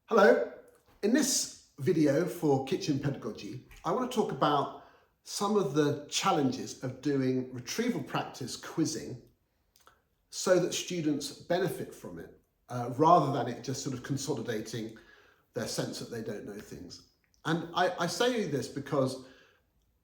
Hello, in this video for Kitchen Pedagogy, I want to talk about some of the challenges of doing retrieval practice quizzing so that students benefit from it, rather than it just sort of consolidating their sense that they don't know things. And I say this because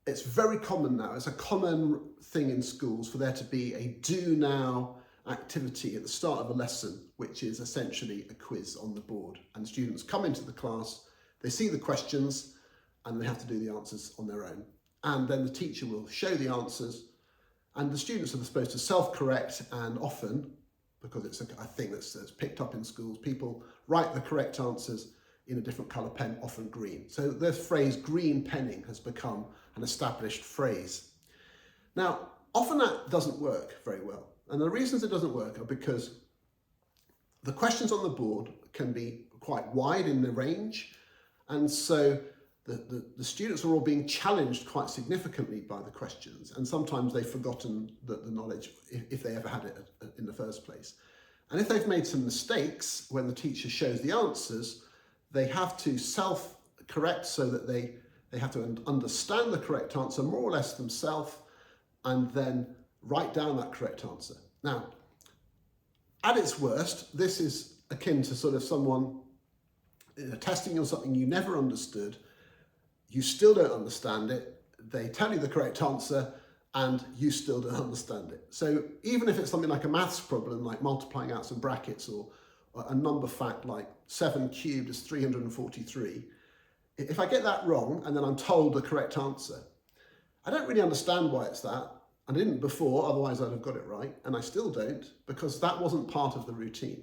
it's very common now, it's a common thing in schools for there to be a do now activity at the start of a lesson, which is essentially a quiz on the board. And students come into the class, they see the questions, and they have to do the answers on their own. And then the teacher will show the answers, and the students are supposed to self-correct, and often, because it's a thing that's picked up in schools, people write the correct answers in a different colour pen, often green. So the phrase green penning has become an established phrase. Now, often that doesn't work very well. And the reasons it doesn't work are because the questions on the board can be quite wide in the range. And so the students are all being challenged quite significantly by the questions. And sometimes they've forgotten the knowledge, if they ever had it in the first place. And if they've made some mistakes when the teacher shows the answers, they have to self-correct so that they have to understand the correct answer more or less themselves, and then write down that correct answer. Now, at its worst, this is akin to sort of someone testing you on something you never understood, you still don't understand it, they tell you the correct answer, and you still don't understand it. So even if it's something like a maths problem, like multiplying out some brackets, or a number fact like 7 cubed is 343, if I get that wrong and then I'm told the correct answer, I don't really understand why it's that. I didn't before, otherwise I'd have got it right, and I still don't, because that wasn't part of the routine.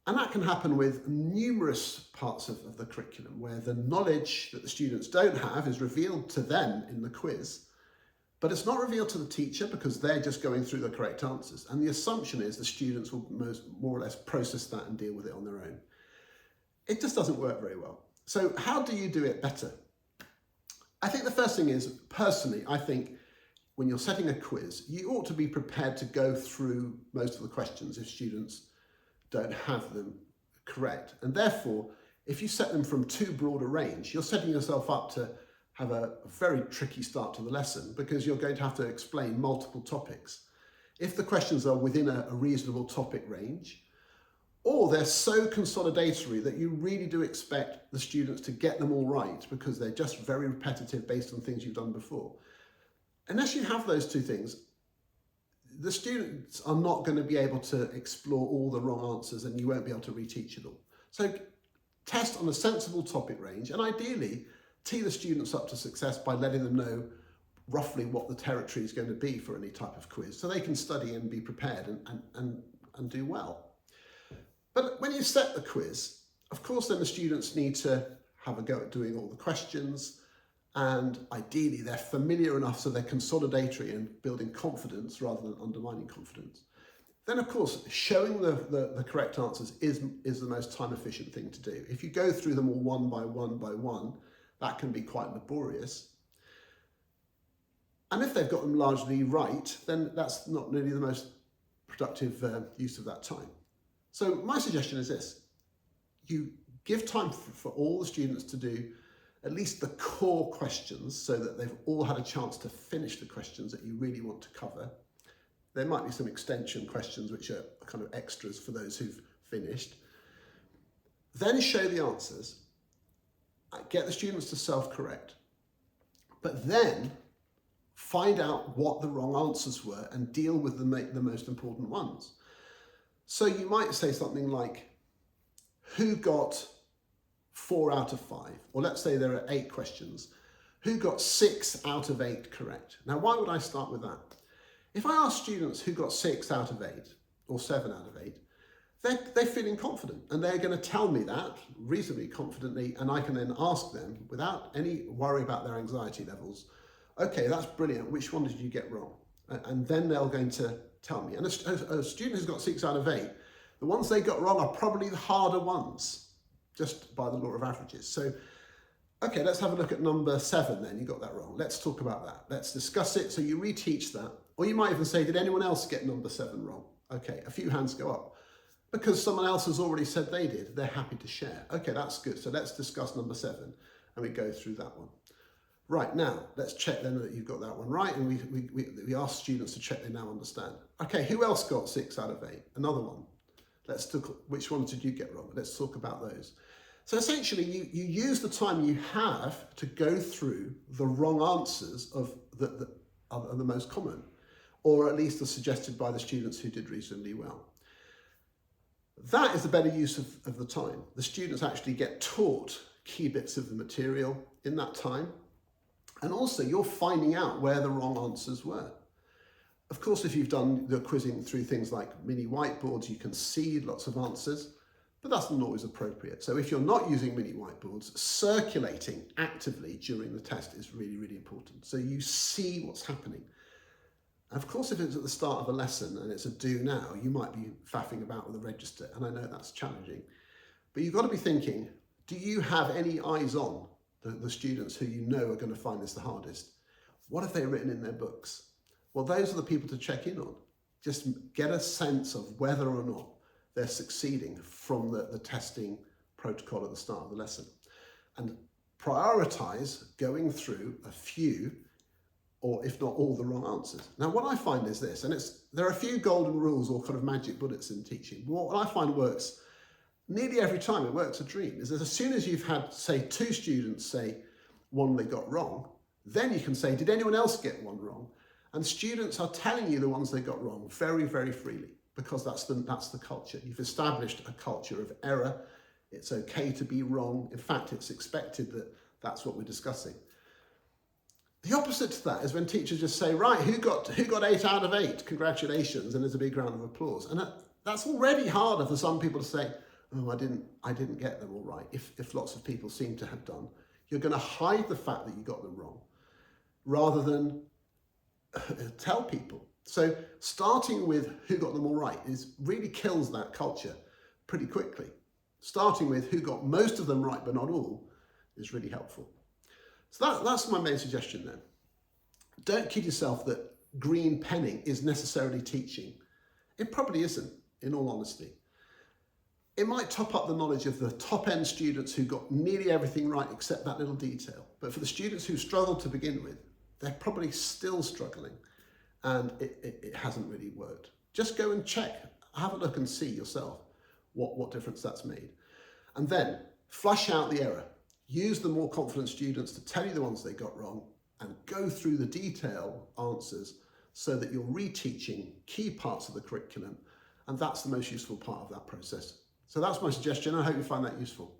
And that can happen with numerous parts of the curriculum, where the knowledge that the students don't have is revealed to them in the quiz, but it's not revealed to the teacher because they're just going through the correct answers. And the assumption is the students will more or less process that and deal with it on their own. It just doesn't work very well. So how do you do it better? I think the first thing is, personally, I think when you're setting a quiz, you ought to be prepared to go through most of the questions if students don't have them correct. And therefore, if you set them from too broad a range, you're setting yourself up to have a very tricky start to the lesson, because you're going to have to explain multiple topics. If the questions are within a reasonable topic range, or they're so consolidatory that you really do expect the students to get them all right because they're just very repetitive based on things you've done before. Unless you have those two things, the students are not going to be able to explore all the wrong answers, and you won't be able to reteach it all. So test on a sensible topic range, and ideally tee the students up to success by letting them know roughly what the territory is going to be for any type of quiz, so they can study and be prepared and do well. But when you set the quiz, of course, then the students need to have a go at doing all the questions, and ideally they're familiar enough so they're consolidatory and building confidence rather than undermining confidence. Then, of course, showing the correct answers is the most time efficient thing to do. If you go through them all one by one by one, that can be quite laborious. And if they've got them largely right, then that's not really the most productive use of that time. So my suggestion is this: you give time for all the students to do at least the core questions, so that they've all had a chance to finish the questions that you really want to cover. There might be some extension questions which are kind of extras for those who've finished. Then show the answers, get the students to self-correct, but then find out what the wrong answers were and deal with the most important ones. So you might say something like, who got 4 out of 5? Or let's say there are 8 questions. Who got 6 out of 8 correct? Now, why would I start with that? If I ask students who got 6 out of 8 or 7 out of 8, they're feeling confident, and they're going to tell me that reasonably confidently, and I can then ask them without any worry about their anxiety levels, okay, that's brilliant, which one did you get wrong? And then they're going to tell me. And a student who's got 6 out of 8, the ones they got wrong are probably the harder ones, just by the law of averages. So, okay, let's have a look at number 7 then. You got that wrong. Let's talk about that. Let's discuss it. So you reteach that. Or you might even say, did anyone else get number 7 wrong? Okay, a few hands go up. because someone else has already said they did, they're happy to share. Okay, that's good. So let's discuss number 7 and we go through that one. Right, now, let's check then that you've got that one right, and we ask students to check they now understand. Okay, who else got 6 out of 8? Another one. Let's look, which ones did you get wrong? Let's talk about those. So essentially, you use the time you have to go through the wrong answers of the most common, or at least as suggested by the students who did reasonably well. That is the better use of the time. The students actually get taught key bits of the material in that time. And also you're finding out where the wrong answers were. Of course, if you've done the quizzing through things like mini whiteboards, you can see lots of answers, but that's not always appropriate. So if you're not using mini whiteboards, circulating actively during the test is really, really important. So you see what's happening. Of course, if it's at the start of a lesson and it's a do now, you might be faffing about with a register, and I know that's challenging. But you've got to be thinking, do you have any eyes on the students who you know are going to find this the hardest? What have they written in their books? Well, those are the people to check in on. Just get a sense of whether or not they're succeeding from the testing protocol at the start of the lesson. And prioritize going through a few, or if not all, the wrong answers. Now, what I find is this, and there are a few golden rules or kind of magic bullets in teaching. What I find works nearly every time, it works a dream, is that as soon as you've had, say, 2 students say one they got wrong, then you can say, did anyone else get one wrong? And students are telling you the ones they got wrong very, very freely, because that's the culture. You've established a culture of error. It's okay to be wrong. In fact, it's expected that that's what we're discussing. The opposite to that is when teachers just say, right, who got 8 out of 8? Congratulations, and there's a big round of applause. And that's already harder for some people to say, oh, I didn't get them all right, if lots of people seem to have done. You're going to hide the fact that you got them wrong, rather than tell people. So starting with who got them all right really kills that culture pretty quickly. Starting with who got most of them right but not all is really helpful. So that's my main suggestion then. Don't kid yourself that green penning is necessarily teaching. It probably isn't, in all honesty. It might top up the knowledge of the top-end students who got nearly everything right except that little detail. But for the students who struggled to begin with, they're probably still struggling, and it hasn't really worked. Just go and check, have a look and see yourself what difference that's made. And then flush out the error. Use the more confident students to tell you the ones they got wrong, and go through the detailed answers so that you're reteaching key parts of the curriculum, and that's the most useful part of that process. So that's my suggestion. I hope you find that useful.